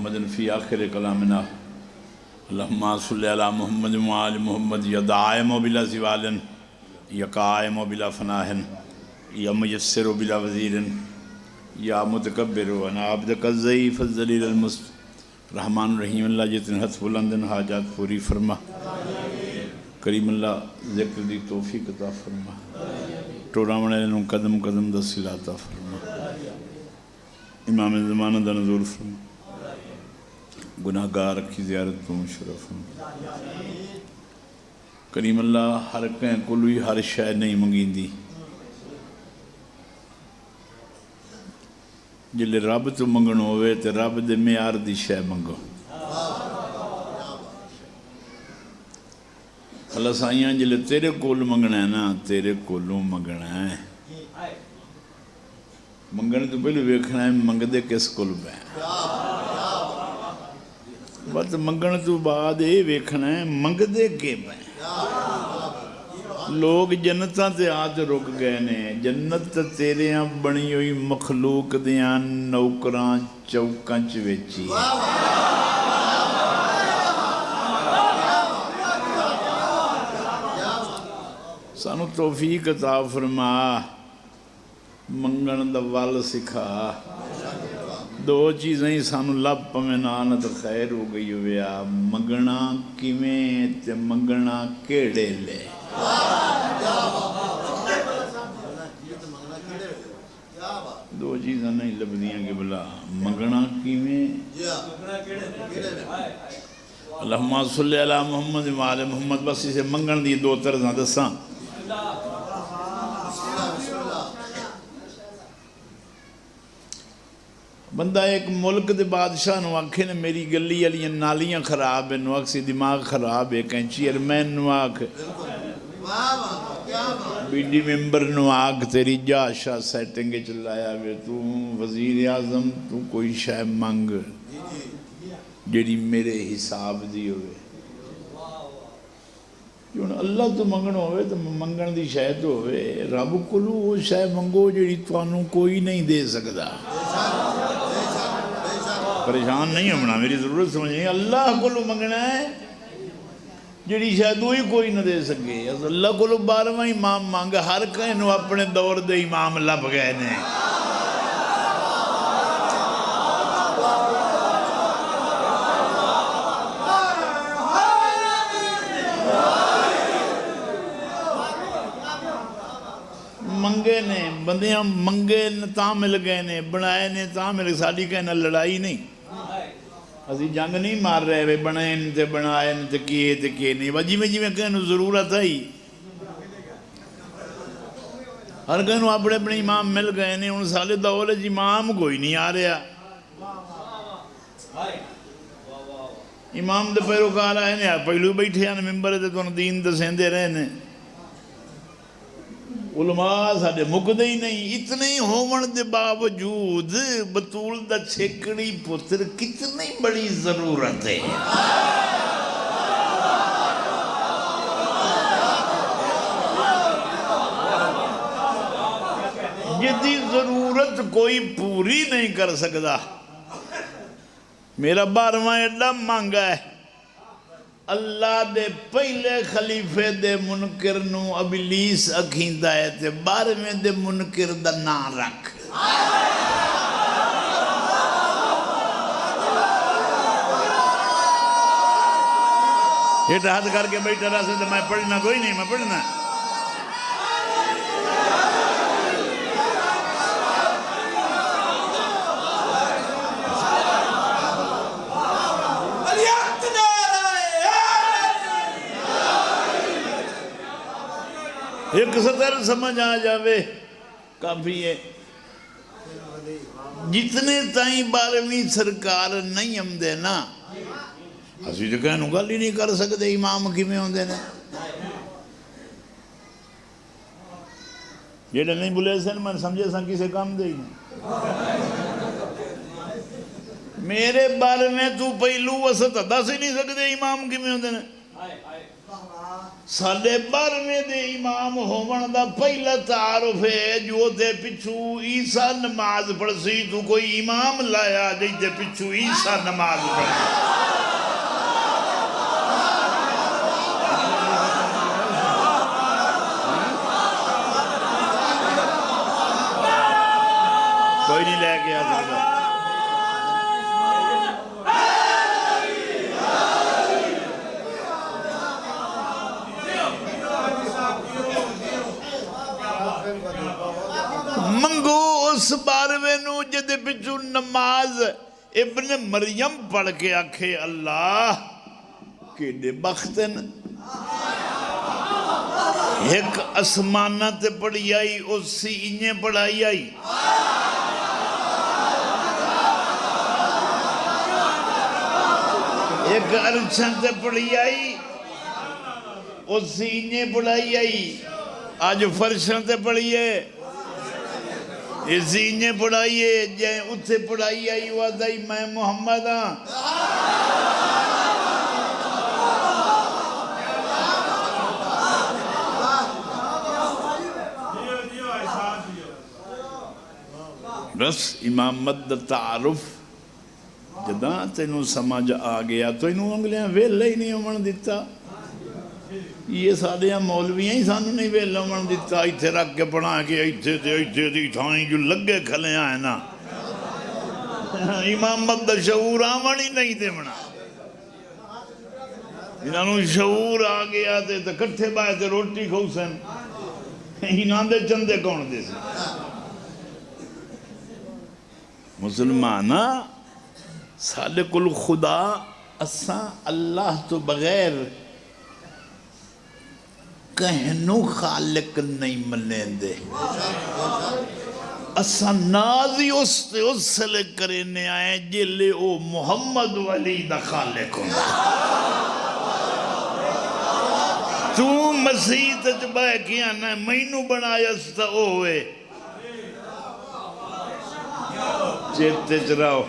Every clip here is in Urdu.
محمد فی آخر کلامنا اللہم صلی علی محمد وآل محمد یا دائم بلا زوال یا قائم بلا فناہ یا میسر بلا وزیر یا متکبر وانا عبدک الضعیف الذلیل رحمان الرحیم اللہ جتن حد بلندن حاجات پوری فرما کریم اللہ ذکر دی توفیق عطا فرما ٹوڑاونے لنوں قدم قدم دا صلہ عطا فرما امام زمانہ دا نزول فرما گناہگار کی زیارت کو مشرف فرما کریم اللہ ہر کہیں کلوی ہر شے نہیں منگین دی جلے رب تو منگن ہوئے تے رب دے میار دی شے منگو اللہ سائیاں جلے تیرے کول منگنا ہے نا تیرے کولوں منگنا ہے منگنے تو پہلے ویکھنا ہے منگ دے کس کول بیں بس منگنے تو بعد یہ ویکھنا ہے منگ دے کے بیں لوگ جنتاں تے آج رک گئے نے جنت تیرے ہاں بنی ہوئی مخلوق دیاں نوکران چوکاں چویچی سانو توفیق عطا فرما منگن دا وال سکھا دو چیزیں ہی سانو لب پمیں نانت خیر ہو گئی ہویا منگنا کیویں تے منگنا کیڑے لے دو چیزیں نہیں لبدیاں کہ بلا منگنا کیویں اللہم صلی علی محمد وآل محمد بس اسے منگن دی دو طرزاں دساں بندہ ایک ملک دے بادشاہ نو آنکھے نے میری گلی علی نالیاں خراب ہے نو آکھ دماغ خراب ہے کہیں چیئرمین نو آکھ بیڈی ممبر نو آکھ تیری جاشا سیٹنگ چلایا وے تو وزیر اعظم تو کوئی شے منگ جیڑی میرے حساب دی ہوئے جو اللہ تو منگن ہوئے تو منگن دی شے تو ہوئے رب کلو وہ شے منگو جیڑی توانوں کوئی نہیں دے سکدا پریشان نہیں ہونا میری ضرورت سمجھیں اللہ کو لو منگنا ہے جڑی شاید وہی کوئی نہ دے سکے اللہ کو لو 12واں امام مانگا ہر کہیں اپنے دور دے امام لب گئے نے منگے نے بندیاں منگے تاں مل گئے نے بنائے نے تاں مل گئے ساڑی کہنا لڑائی نہیں اسی جنگ نہیں مار رہے وے بنائے تے کیے نہیں وجی میں کہنا ضرورت ہے ہی ہر کہنا اپنے امام مل گئے نے ان سالے دولے جی امام کوئی نہیں آ رہا امام دے پیروکار آئے نے پہلو بیٹھے ہیں ممبر تے تو دین دے سیندے رہے نے علماء ساڑھے مکدے ہی نہیں اتنے ہی ہومن دے باوجود بطول دا چھکڑی پتر کتنی بڑی ضرورت ہے جدی ضرورت کوئی پوری نہیں کر سکتا میرا 12واں ایڈا مانگا ہے اللہ دے پہلے خلیفے دے منکر نو ابلیس اکھیندہ ہے تے 12ویں دے منکر دا نا رکھ یہ ہاتھ کر کے بیٹھا رہا سے میں پڑھنا کوئی نہیں میں پڑھنا ایک سطر سمجھ آ جاوے کافی ہے جتنے تائیں 12ویں سرکار نہیں ہم دے نا اسی تو کہنوں گل ہی نہیں کر سکتے امام کی میں ہوں دے نا جیڑے نہیں بلے سن میں سمجھے سن کسے کام دے ہی نہیں میرے 12ویں تو پہلو وسط دس ہی نہیں سکتے امام کی میں ہوں دے نا ساڈے 12ویں دے امام ہون دا پہلا تعارف ہے جو دے پچھو عیسیٰ نماز پڑھ سی تو کوئی امام لایا جی دے پچھو عیسیٰ نماز پڑھ کوئی نہیں لے کے آ سکتا منگو اس 12ویں نو جدے پچھو نماز ابن مریم پڑھ کے آکھے اللہ کیڑے بختن ایک اسمانہ تے پڑھی آئی اسی انہیں پڑھائی آئی ایک عرشن تے پڑھی آئی اسی انہیں پڑھائی آئی آج فرشن تے پڑھی ہے اسی انہیں پڑھائی ہے جائیں اتھے پڑھائی آئی وعدائی میں محمد ہاں بس امامت دا تعارف جداں تینوں سمجھ آ گیا تو انہوں انگلیاں ویلہ ہی نہیں امن دیتا یہ سادیاں مولویاں ہی سانو نہیں ویلہ امن دیتا ایتھے رکھ کے پڑھا کے ایتھے دی تھائیں جو لگے کھلے آئے نا امامت دا شعور آمن ہی نہیں دے منا انہوں شعور آ گیا تے کٹھے بائے تے روٹی کھوسن انہاں دے چندے کون دے سے مسلمانہ سالے کل خدا اساں اللہ تو بغیر کہنو خالق نہیں ملیں دے اساں نازی اس سے لے کرنے آئے جلے او محمد ولی دا خالق ہوں تو مسیح تجبہ کیا نا مینو بنایا ستا ہوئے چیتے چراؤ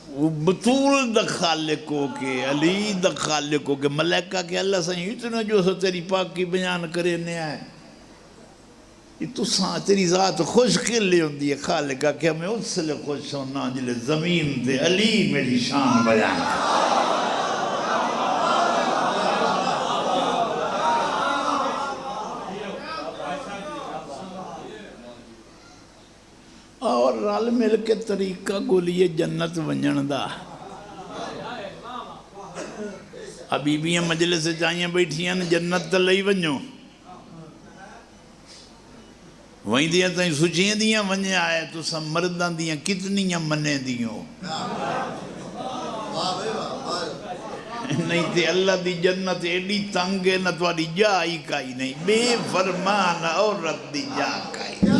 وہ بطول دا خالقوں کے علی دا خالقوں کے ملائکہ کے اللہ سائیں اتنا جو سو تیری پاک کی بیان کرنے آئے یہ تو ساں تیری ذات خوش کے لئے ہوں دی خالقہ کہ ہمیں اس سے لئے خوش ہونا جلے زمین دے علی میری شان بیان اور رال مل کے طریقہ گولیے جنت ونجن دا حبیبیاں مجلس سے چاہیے بیٹھیاں جنت تا لئی ونجو وہیں دیا تائیں سوچیاں دیاں ونجے آئے تو سب مردان دیاں کتنیاں منے دیوں نہیں تے اللہ دی جنت ایڈی تنگے نہ تواری جا ہی کائی نہیں بے فرمان عورت دی جا کائی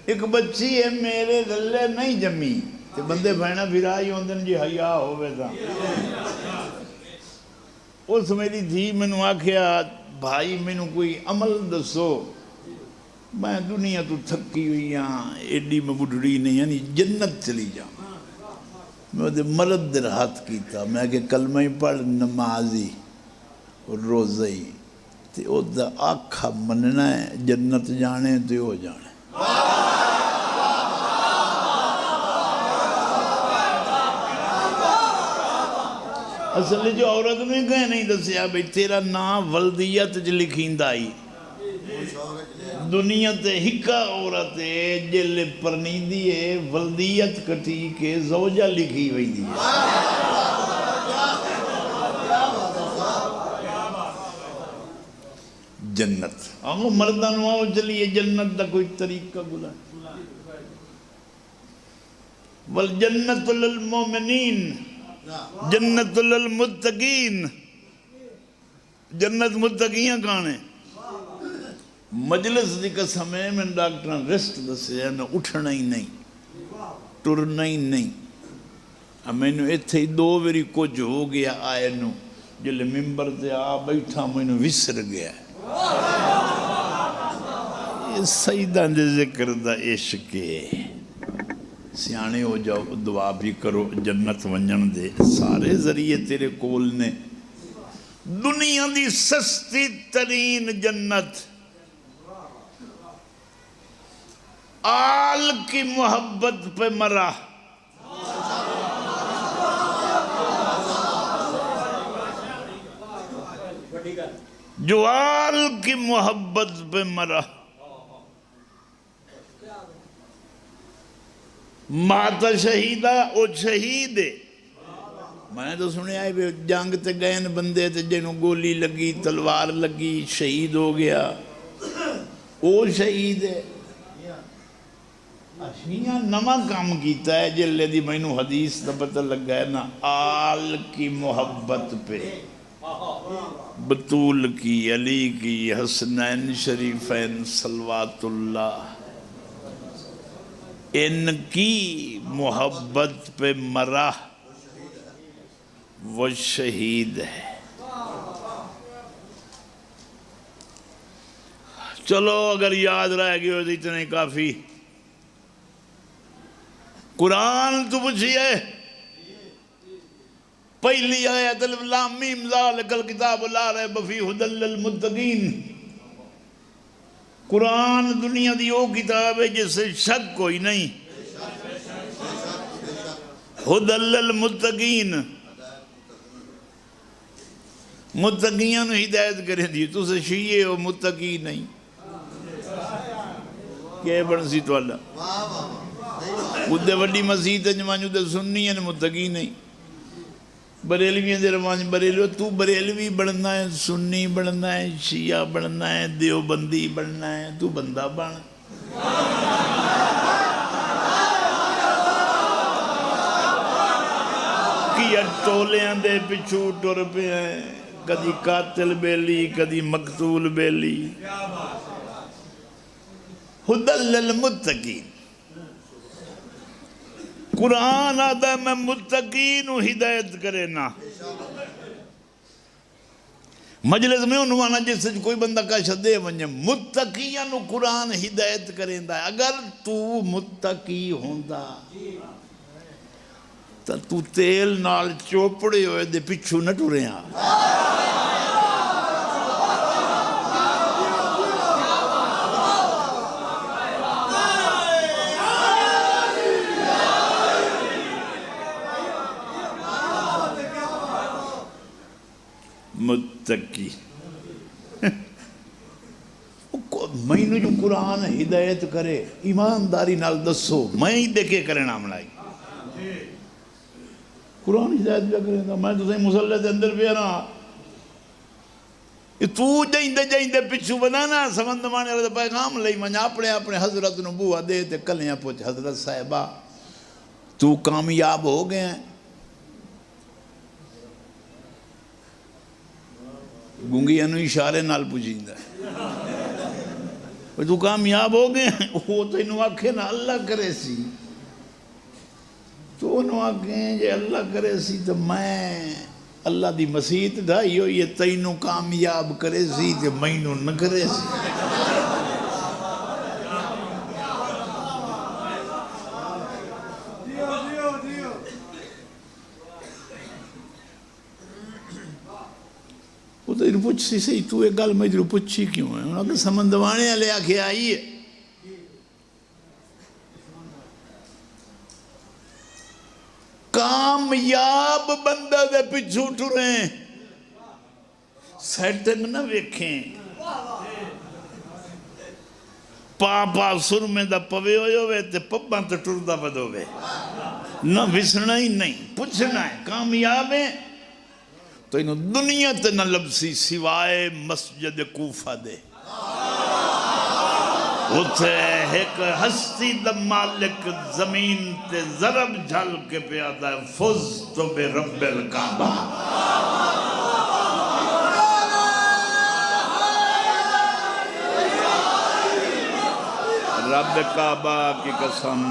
ایک بچی ہے میرے دلے نہیں جمی تے بندے بہنہ بھرائی ہوندن جی حیاء ہوئے تھا اس میری دھی منو آکھیا بھائی منو کوئی عمل دسو میں دنیا تو تھکی ہوئی ہاں ایڈی میں بڑھڑی نہیں یعنی جنت چلی جاؤں میں دے مرد در ہاتھ کیتا میں کہ کلمہ پڑھ نمازی اور روزہی تے او دا آکھا مننا ہے جنت جانے تے ہو جانے اصل جو عورت میں کہیں نہیں دسیا بھئی تیرا نام ولدیت لکھیں دائی دنیا تے ہکا عورت ہے جل پرنیدی ہے ولدیت کٹی کے زوجہ لکھی ہوئی دی جنت آنگو مردان آؤ چلیے جنت دا کوئی طریقہ گلا والجنت للمومنین جنت للمتقین جنت متقیاں کانے مجلس دی قسم ہے میں ڈاکٹران ریسٹ دسے ہے میں اٹھنا ہی نہیں ٹرنا ہی نہیں میں نے اتھے دو ویری کچھ ہو گیا آئے نو جلے ممبر تے آ بیٹھا مینوں وسر گیا یہ سیداں دے ذکر دا عشق ہے سیانے ہو جاؤ دعا بھی کرو جنت ونجن دے سارے ذریعے تیرے کول نے دنیا دی سستی ترین جنت آل کی محبت پہ مرا جو آل کی محبت پہ مرا ماتا شہیدہ او شہید ہے میں تو سنے آئے بھی جنگ تے گئے بندے تے جنہوں گولی لگی تلوار لگی شہید ہو گیا او شہید ہے اشیاں نمہ کام کیتا ہے جلے دی میں نو حدیث دا پتہ لگ گیا نا آل کی محبت پہ بطول کی علی کی حسنین شریفین صلوات اللہ ان کی محبت پہ مرا وہ شہید ہے چلو اگر یاد رہ گئے ہو تو اتنے کافی قرآن تو پوچھئے پہلی آیت الف لام میم ذالک الکتاب لا ریب فیہ ھدی للمتقین قرآن دنیا دی وہ کتاب ہے جس سے شک کوئی نہیں ھدی للمتقین متقیاں نے ہدایت کریں دی تو سے شیعے ہو متقی نہیں کیا بڑھ سی تو اللہ خود وڈی مسیح جمانیو دے سننی ہیں متقی نہیں بریلوی دے روانج بریلو تو بریلوی بڑھنا ہے سنی بڑھنا ہے شیعہ بڑھنا ہے دیوبندی بڑھنا ہے تو بندہ بڑھ کیا ٹولے اندے پچھو ٹور پہ ہیں کدی قاتل بیلی کدی مقتول بیلی ھدی للمتقین قرآن آدھا میں متقین ہدایت کرے نا مجلس میں عنوانا جس سے کوئی بندہ کا شدے ونجے متقیاں نو قرآن ہدایت کریں دا اگر تو متقی ہوندا تو تیل نال چوپڑے ہوئے دے پچھو نہ ٹورے ہاں متقی میں نے جو قرآن ہدایت کرے ایمانداری نال دسو میں ہی دیکھے کرے نام لائی قرآن ہدایت بھی کرے دا میں تو صحیح مسلح دے اندر بھی رہا تو جائیں دے پچھو بنانا سمند مانے رہا پیغام لئی من اپنے حضرت نبوہ دے تے کلیاں پوچھ حضرت صاحبہ تو کامیاب ہو گئے ہیں گنگیاں نو اشارے نال پوچھیں ہے تو کامیاب ہو گئے وہ تو انہوں آکھے نا اللہ کرے سی تو انہوں آکھیں جے اللہ کرے سی تو میں اللہ دی مسیح دھائی ہو یہ تینوں کامیاب کرے سی تو مینوں نہ کرے سی وہ تو انہوں پوچھ سی صحیح تو ایک گل میں انہوں پوچھی کیوں ہے انہوں نے سمندوانے لے آکھے آئی ہے کامیاب بندہ دے پچھو ٹریں سیٹنگ نہ ویکھیں پاپا سر میں دا پوے ہوئے ہوئے تے پپاں تے ٹر دا پد ہوئے نہ وسنا ہی نہیں پوچھنا ہے کامیاب ہیں تو انہوں دنیا تے نہ لبسی سوائے مسجد کوفہ دے اتھے ایک ہستی دا مالک زمین تے ضرب جھل کے پیادا ہے فزت برب الکعبہ رب کعبہ کی قسم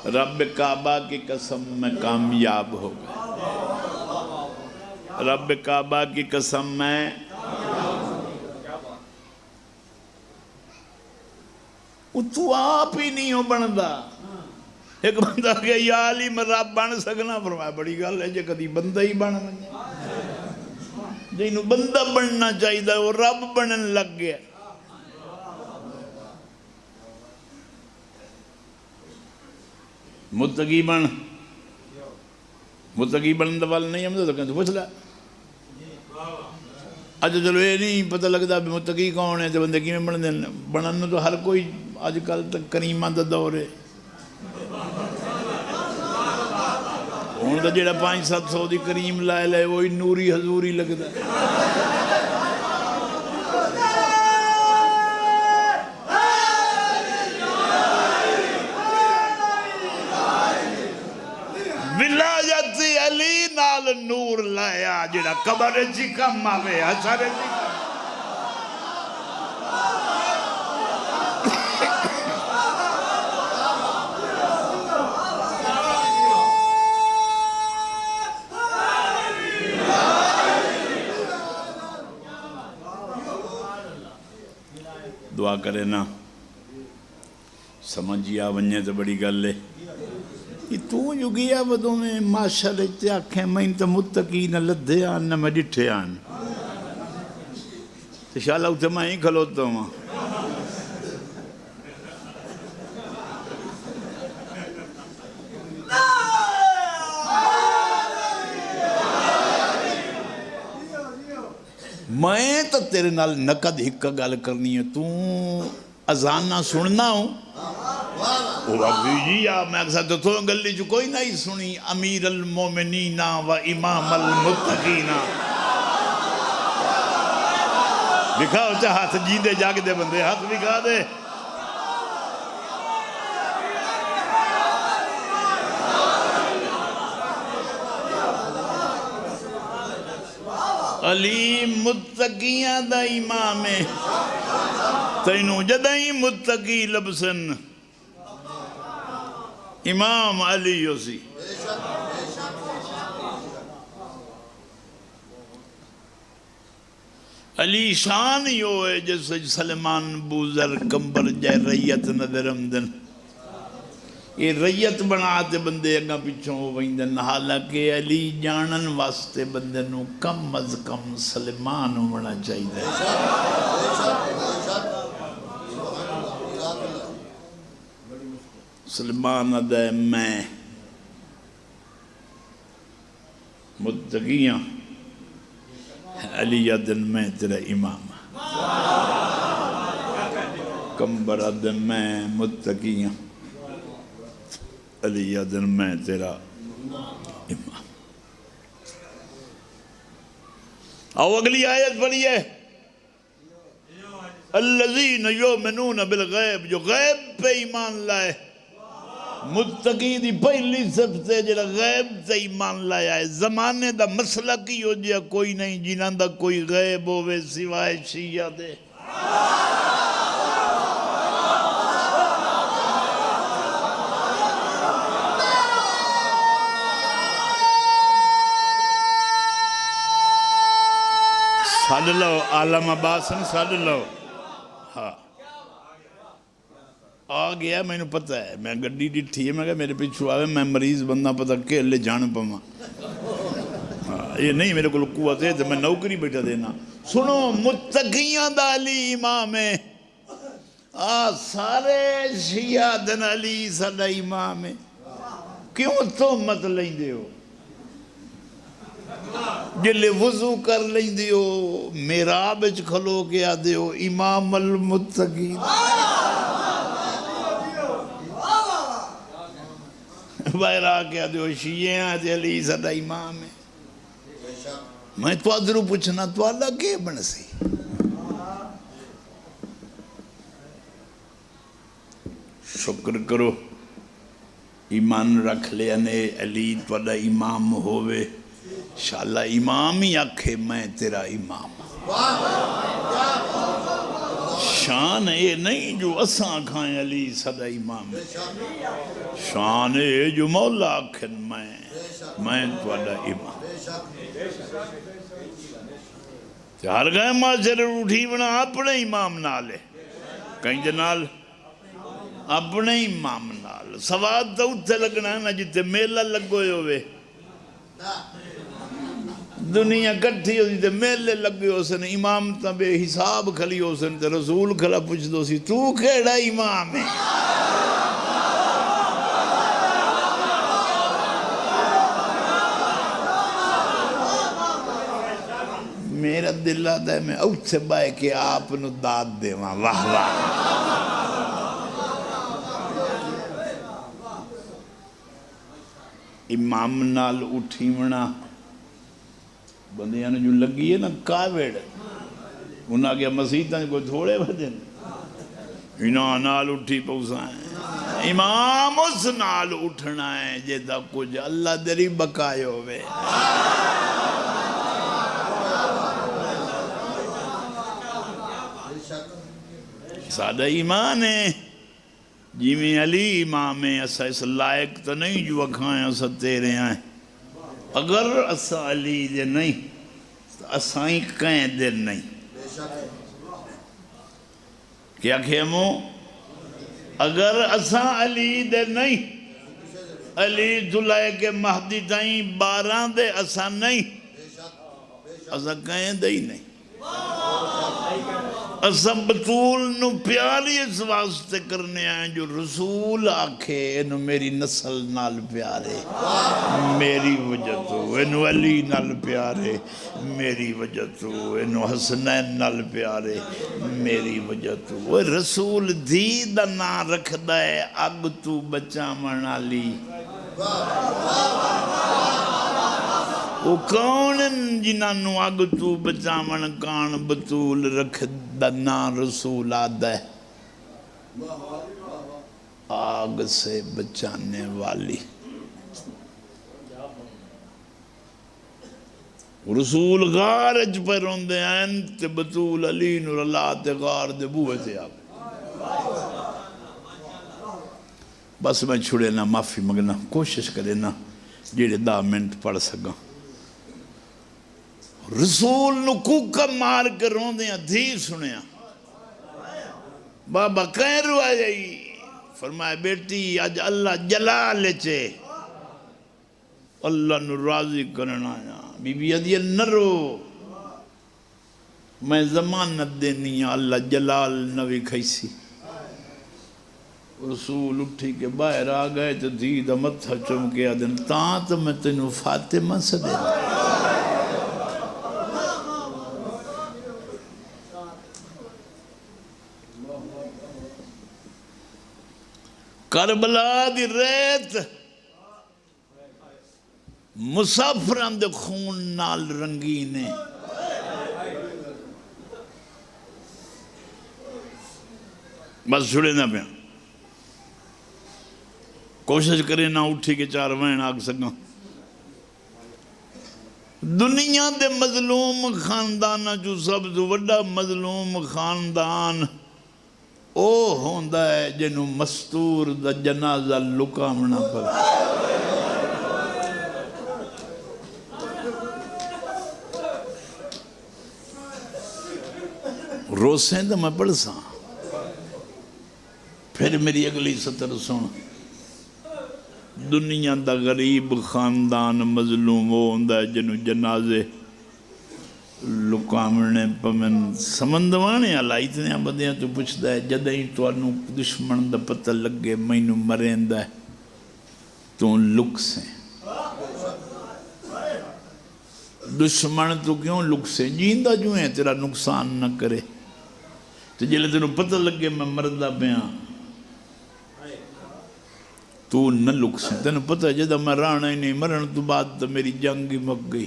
رب کعبہ کی قسم میں کامیاب ہو گیا، رب کعبہ کی قسم میں تو آپ ہی نہیں ہو بندا۔ ایک بندہ کہ یا علی میں رب بن سکنا، فرمایا بڑی گل ہے جے کدی بندہ ہی بن ونجے، جنوں بندہ بننا چاہیے وہ رب بنن لگ گیا۔ متقی بن، متقی بنن دا وال نہیں ہم تو کہتے پوچھ لے۔ اچھا چلو یہ نہیں پتہ لگتا بھی متقی کون ہے تو بندے کی میں بنن تو ہر کوئی آج کل تک کریمہ دا دور ہے۔ ہوں تو جڑا 500-700 دی کریم لائے لائے وہی نوری حضوری لگتا ہے۔ ولایت علی نال نور لایا جڑا قبر جی کم آوے حشر جی کم۔ دعا کرے نا سمجھیا ونجے تو بڑی گل ہے۔ یہ تو جو گیا ودوں میں معاشرے تے آکھیں میں تو متقی نہ لدھے آن نہ میں ڈٹھے آن، تو شاءاللہ اتھے میں ہی کھلوتا ہوں۔ میں تو تیرے نال نقد ہکا گل کرنی ہے، تو اذانہ سننا ہوں۔ وہ ابھی جی یا میں اکثر تو گلی جو کوئی نہیں سنی، امیر المومنین و امام المتقین۔ دکھاؤ چاہ ہاتھ جیندے جاگ دے بندے، ہاتھ دکھا دے۔ علی متقیاں دا امام ہے، تینوں جدائیں متقی لبسن امام علی اسی۔ علی شان یو ہے جیسے سلمان بوزر کمبر جائے ریت نظر امدن، یہ ریت بناتے بندے اگا پیچھوں ویندن، حالانکہ علی جانن واسطے بندے نو کم از کم سلمان ہونا چاہیے۔ سلمان ادھے میں متقیاں، علی ادھن میں تیرا امام، کمبر ادھن میں متقیاں، علی ادھن میں تیرا امام۔ آؤ اگلی آیت پڑھئے، الذین یؤمنون بالغیب، جو غیب پہ ایمان لائے۔ متقی دی پہلی صفت ہے جڑا غیب تے ایمان لایا ہے۔ زمانے دا مسئلہ کی ہو جیا کوئی نہیں جنہاں دا کوئی غیب ہوئے سوائے شیعہ دے۔ سال لو عالم عباسن سال لو، ہاں آ گیا میں نے پتہ ہے، میں گڈی ڈٹھی ہے، میں کہا میرے پیچھو آوے، میں مریض بندہ پتہ کہ لے جان پاما، یہ نہیں میرے کو قوت ہے تو میں نوکری بیٹھا دینا۔ سنو متقیاں دا علی امام ہے، سارے شیعہ دن علی ساڈا امام ہے، کیوں تہمت لیندے ہو؟ جلے وضو کر لیندے ہو، محراب وچ کھلو کے آدے ہو امام المتقین۔ باہر آکے آدھے ہو شیعہ آدھے علی ساڈا امام ہے۔ میں تو ادھروں پوچھنا تو اللہ کے بن سی؟ شکر کرو ایمان رکھ لیا نے علی توڑا امام ہوئے، انشاءاللہ امام ہی آکھے میں تیرا امام، شان اے نہیں جو اساں کھائیں علی صدا امام شان اے جو مولا کھن میں توڑا امام ہر گئے معاشر اٹھی بنا اپنے امام نالے کہیں جنال اپنے امام نال سواد تو اتھے لگنا ہے نا جتے میلہ لگوئے ہوئے دنیا کٹھی ہوئی تے میلے لگے ہو سن امام تا بے حساب کھلی ہو سن تے رسول کھلا پوچھ دو سی تو کیڑا امام ہے میرا دل آتا ہے میں اوتھے بائے کہ آپ نو داد دے واہ واہ امام نال اٹھی منا بندیاں جو لگی ہے نا کاوڑ انہاں کیا مسیحتاں کو تھوڑے بجن انہاں نال اٹھی پوسائیں امام اس نال اٹھنا ہے جیدہ کچھ اللہ دری بکائے ہوئے سادہ ایمان ہے جی میں علی امام ہے اسا اس لائق تو نہیں جو اکھائیں اسا تیرے آئیں اگر اسا علی دے نہیں تو اسائیں کہیں دے نہیں کیا کھیمو اگر اسا علی دے نہیں علی دلائے کے مہدی تائیں 12 دے اسا نہیں اسا کہیں دے ہی نہیں اسا بطول نو پیاری اس واسطے کرنے آئیں جو رسول آکھے انو میری نسل نال پیارے میری وجہ تو انو علی نال پیارے میری وجہ تو انو حسنین نال پیارے میری وجہ تو وہ رسول دھی دا نا رکھ دائے اگ تو بچا منالی وہ کون جنہاں نو اگ تو بچامن کان بطول رکھ دنا رسول آدھے آگ سے بچانے والی رسول غارج پر ہوندے ہیں تے بطول علی نور اللہ تے غار دے بوئے تے آگ بس میں چھوڑے نا معافی مگنا کوشش کرے نا جیڑے 10 منٹ پڑھ سکا رسول نو کوکا مار کر روندے ہیں دھی سنیا بابا کہیں روا جائی فرمائے بیٹی آج اللہ جلال چے اللہ نو راضی کرنا آیا بی بی عدیل نرو میں ضمانت دینی ہوں اللہ جلال نوی کھیسی رسول اٹھی کے باہر آ گئے تو دھی دا متھا چمکے آدھن تاں تو میں تینو فاطمہ سے دینا کربلا دی ریت مسافران دے خون نال رنگینے بس چھوڑے نہ پہ کوشش کرے نہ اٹھی کے 4 وین آگ سکاں دنیا دے مظلوم خاندان جو سب تو وڈا مظلوم خاندان او ہوندہ ہے جنہوں مستور دا جنازہ لکامنا پر روسیں تو میں پڑھ ساں پھر میری اگلی سطر سن دنیا دا غریب خاندان مظلوم وہ ہوندہ ہے جنہوں جنازے لکامنے پمن سمندوانے اللہ اتنے بندیاں تو پوچھتا ہے جدہیں تو انہوں دشمن دا پتہ لگے مینوں مرین دا ہے تو ان لک سے دشمن تو کیوں لک سے جیندہ جو ہیں تیرا نقصان نہ کرے تو جلے تینوں پتہ لگے میں مردہ بیاں تو نہ لک سے تینوں پتہ ہے جدہ میں رانا ہی نہیں مرن تو بعد تو میری جنگ ہی مک گئی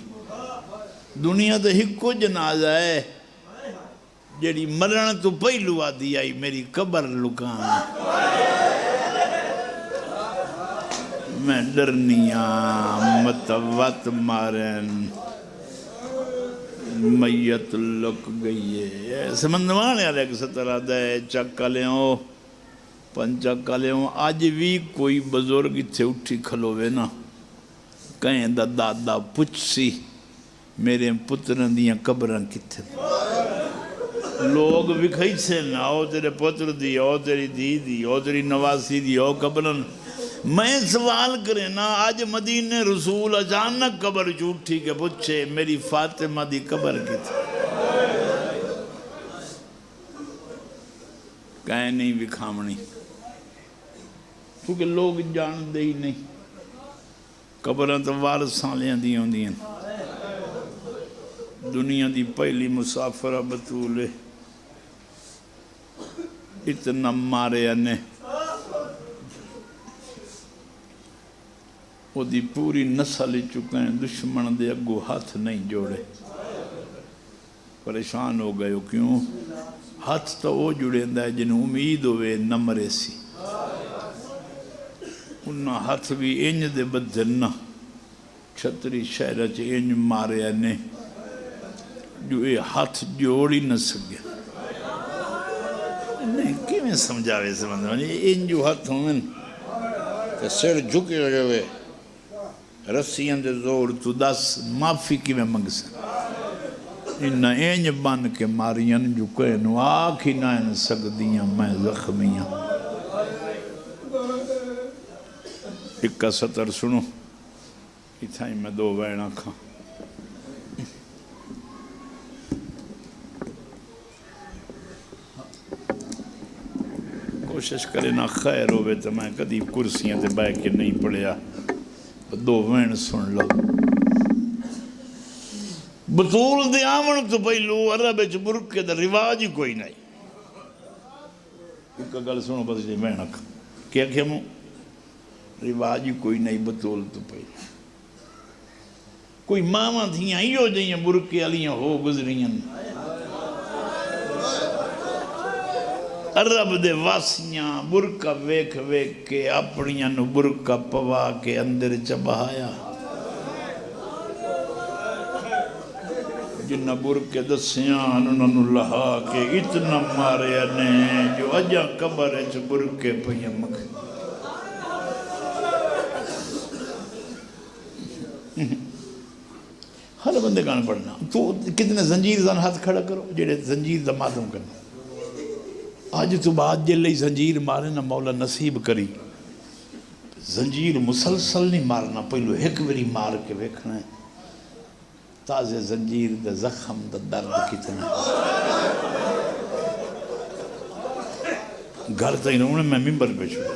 دنیا تو ہکو جنازہ ہے جیڑی مرن تو پہلو آدھی آئی میری قبر لکان میں ڈرنیاں متوت مارن میت لک گئی ہے سمندوانے والے ایک سترہ دے چکا لیوں پنچا کلیوں آج بھی کوئی بزرگ اتھے اٹھی کھلوے نا کہیں دا دادا پچھ سی میرے پترن دیاں قبرن کتھے لوگ وکھائی سے نا او تیرے پتر دی او تیری دی دی او تیری نواسی دی او قبرن میں سوال کرے نا آج مدینہ رسول اچانک قبر جھوٹھی کے پچھے میری فاطمہ دی قبر کتھے کہیں نہیں وکھامنی کیونکہ لوگ جان دے ہی نہیں قبران تو وارثاں لیاں دی ہوندی ہیں دنیا دی پہلی مسافرہ بطولے اتنا مارے انے وہ دی پوری نسل چکے ہیں دشمن دے اگو ہاتھ نہیں جوڑے پریشان ہو گئے ہو کیوں ہاتھ تو وہ جڑے اندہ ہے جنہوں امید ہوئے نہ مرے سی انہاں ہاتھ بھی انج دے بدھنا چھتری شہرہ چے انج مارے انے جو اے ہاتھ جوڑی نہ سکے نہیں کی میں سمجھاوے سمجھاوے ان جو ہاتھ ہوئے کہ سر جھکے ہوئے رسیاں دے زور تو دس معافی کی میں منگ سکتا انہا اینج بان کے ماریاں جو کہنو آکھی نہ ان سکدیاں میں زخمیاں ایک کا سطر سنو اتھائی میں دو وینا کھا کوشش کرے نہ خیر ہوئے تو میں کدی کرسیاں تے بے کے نہیں پڑیا دو وین سن لو بطول دے آمن تو پہلو عرب اچھ برکے دا رواج ہی کوئی نہیں ایک گل سنو بس جی وین کھا کیا کیا مو رواج ہی کوئی نہیں بطول تو پہلو کوئی ماما تھیاں ہی ہو جائیں برکے علیاں ہو گزریاں عرب دے واسیاں برکہ ویکھ ویکھ کے اپنیاں نو برکہ پوا کے اندر چبہایا جنہ برکے دسیاں انہوں لہا کے اتنا مارے انے جو اجا قبر اچھ برکے پہیا مکھ ہر بندے گانا پڑھنا تو کتنے زنجیر زن ہاتھ کھڑا کرو جڑے زنجیر دا ماتم کرنا آج تو بعد جے لئی زنجیر مارے نا مولا نصیب کری زنجیر مسلسل نہیں مارنا پہلو ایک وری مار کے ویکھنا ہے تازے زنجیر دا زخم دا درد کتنا گھر تا انہوں نے میں ممبر پہ چھوڑا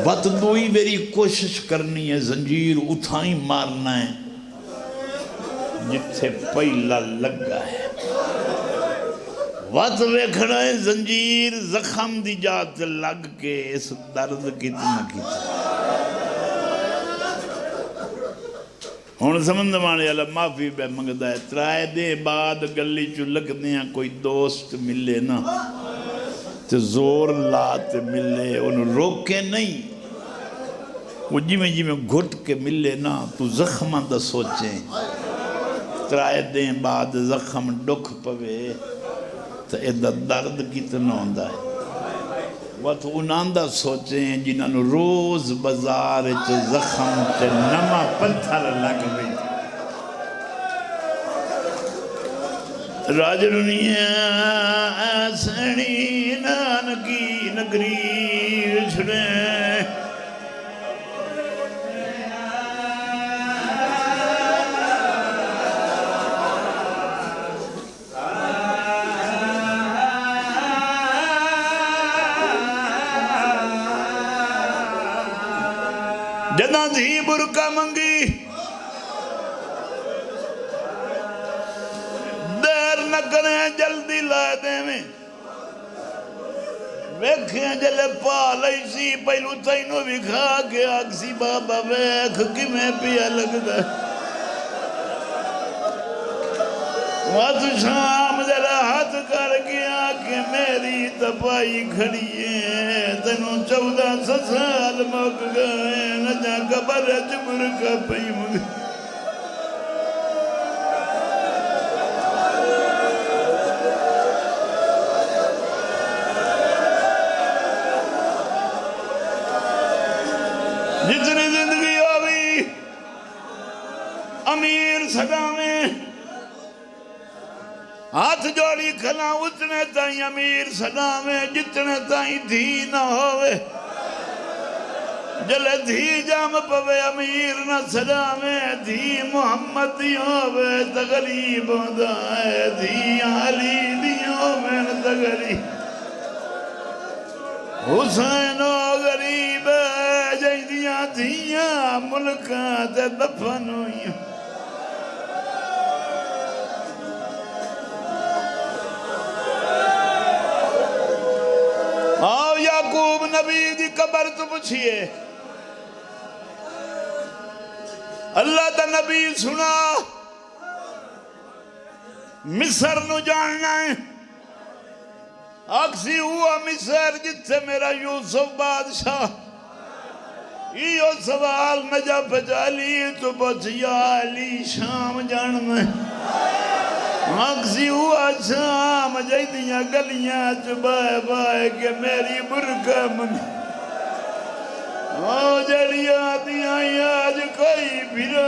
وقت دوئی ویری کوشش کرنی ہے زنجیر اتھائی مارنا ہے جتھے پہلا لگا ہے وقت ویکھنا ہے زنجیر زخم دی جات لگ کے اس درد کتنا کتنا ہون سمند مانے اللہ معافی بے منگدہ ہے ترائے دے بعد گلی چو لگ دیاں کوئی دوست ملے نا تے زور لات ملے انہوں روکے نہیں وہ جی میں گھٹ کے ملے نا تو زخمہ دا سوچیں ترائے دیں بعد زخم ڈکھ پوے تو ایدہ درد کتنا ہوندہ ہے وہ تو اناندہ سوچیں جنہوں روز بازار چے زخم تے نما پتھر لگ گئی راجرنیاں سنی نانکی نگری چھڑے جدہ دھی برکہ منگی دیر نہ کریں جلدی لائے دیں میں ویکھیں جلے پا لئی سی پہلو تینو بھی کھا کے آکسی بابا ویکھ کی میں پیا لگ دا وقت شام جلے ہاتھ کر گیا کہ میری تپائی کھڑی ہے تینوں 14 سال مک گئے نہ جا قبر چبر کا پئی مگ جتنی زندگی ہوئی امیر سدامیں ہاتھ جوڑی کھلا اتنے تائیں امیر سدامیں جتنے تائیں دھی نہ ہوئے جلے دھی جام پوے امیر نہ سدامیں دھی محمد دیوے تغریب دائے دھی علی دیوے تغریب حسین و غریب جائدیاں دھیاں ملکاں تے دفن ہوئیں آؤ یعقوب نبی دی قبر تو پوچھئے اللہ تا نبی سنا مصر نو جاننا ہے اکسی ہوا مصر جتے میرا یوسف بادشاہ یہ سوال نجا پچالی تو بچیا علی شام جاننا ہے اکسی ہوا شام جائدیاں گلیاں چبائے بائے کہ میری برکہ من او جڑیاں دیاں آج کوئی بھیرا